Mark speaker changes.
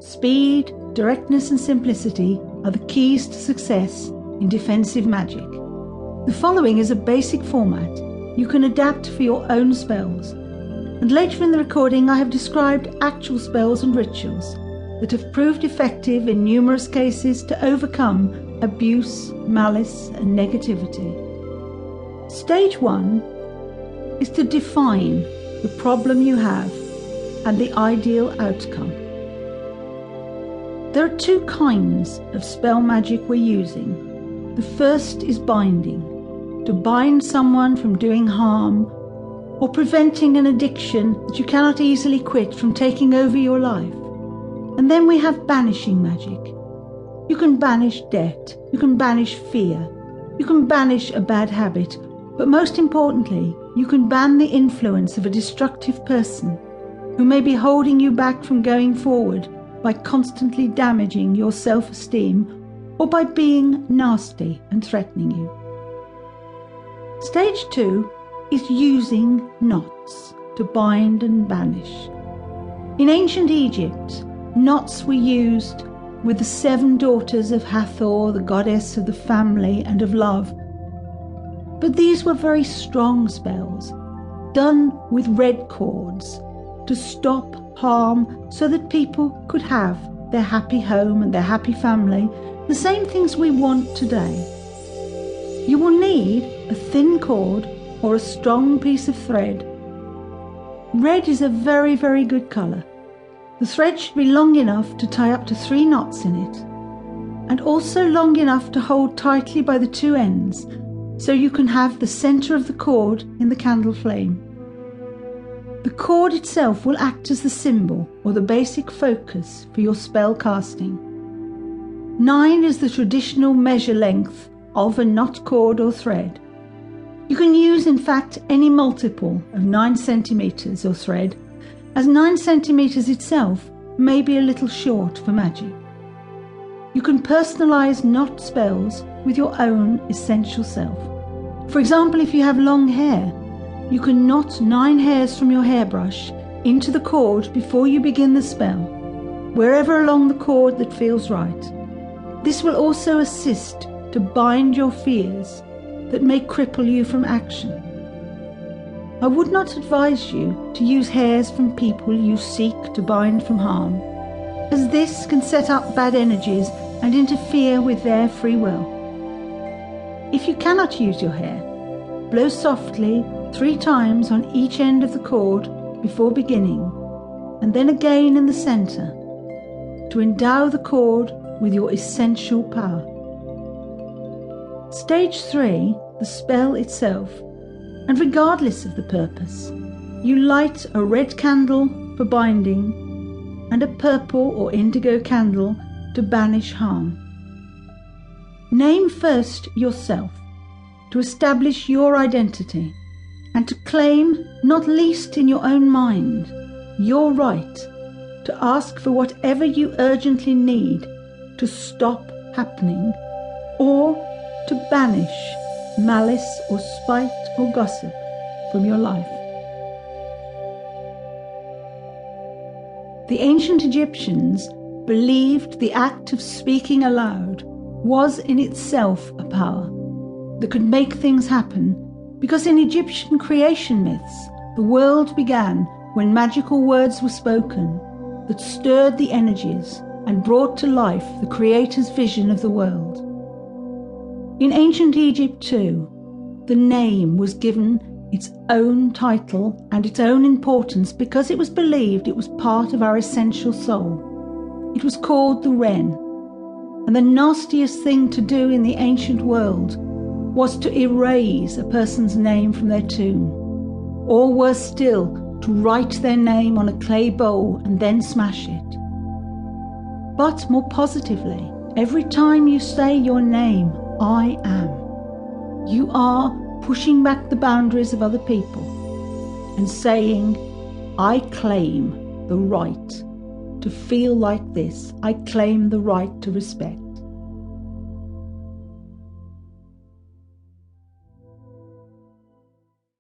Speaker 1: Speed, directness and simplicity are the keys to success in defensive magic. The following is a basic format you can adapt for your own spells, and later in the recording I have described actual spells and rituals that have proved effective in numerous cases to overcome abuse, malice and negativity. Stage 1 is to define the problem you have and the ideal outcome. There are two kinds of spell magic we're using. The first is binding, to bind someone from doing harm or preventing an addiction that you cannot easily quit from taking over your life. And then we have banishing magic. You can banish debt, you can banish fear, you can banish a bad habit, but most importantly, you can ban the influence of a destructive person who may be holding you back from going forward by constantly damaging your self-esteem or by being nasty and threatening you. Stage 2 is using knots to bind and banish. In ancient Egypt, knots were used with the 7 daughters of Hathor, the goddess of the family and of love. But these were very strong spells, done with red cords to stop harm so that people could have their happy home and their happy family, the same things we want today. You will need a thin cord or a strong piece of thread. Red is a very, very good colour. The thread should be long enough to tie up to 3 knots in it, and also long enough to hold tightly by the 2 ends, so you can have the centre of the cord in the candle flame. The cord itself will act as the symbol or the basic focus for your spell casting. 9 is the traditional measure length of a knot cord or thread. You can use, in fact, any multiple of 9 centimetres or thread, as 9 centimetres itself may be a little short for magic. You can personalise knot spells with your own essential self. For example, if you have long hair, you can knot 9 hairs from your hairbrush into the cord before you begin the spell, wherever along the cord that feels right. This will also assist to bind your fears that may cripple you from action. I would not advise you to use hairs from people you seek to bind from harm, as this can set up bad energies and interfere with their free will. If you cannot use your hair, blow softly 3 times on each end of the cord before beginning, and then again in the centre, to endow the cord with your essential power. Stage 3, the spell itself, and regardless of the purpose, you light a red candle for binding and a purple or indigo candle to banish harm. Name first yourself, to establish your identity, and to claim, not least in your own mind, your right to ask for whatever you urgently need to stop happening, or to banish malice or spite or gossip from your life. The ancient Egyptians believed the act of speaking aloud was in itself a power that could make things happen, because in Egyptian creation myths, the world began when magical words were spoken that stirred the energies and brought to life the Creator's vision of the world. In ancient Egypt too, the name was given its own title and its own importance because it was believed it was part of our essential soul. It was called the Wren, and the nastiest thing to do in the ancient world was to erase a person's name from their tomb, or worse still, to write their name on a clay bowl and then smash it. But more positively, every time you say your name, I am, you are pushing back the boundaries of other people and saying, I claim the right to feel like this. I claim the right to respect.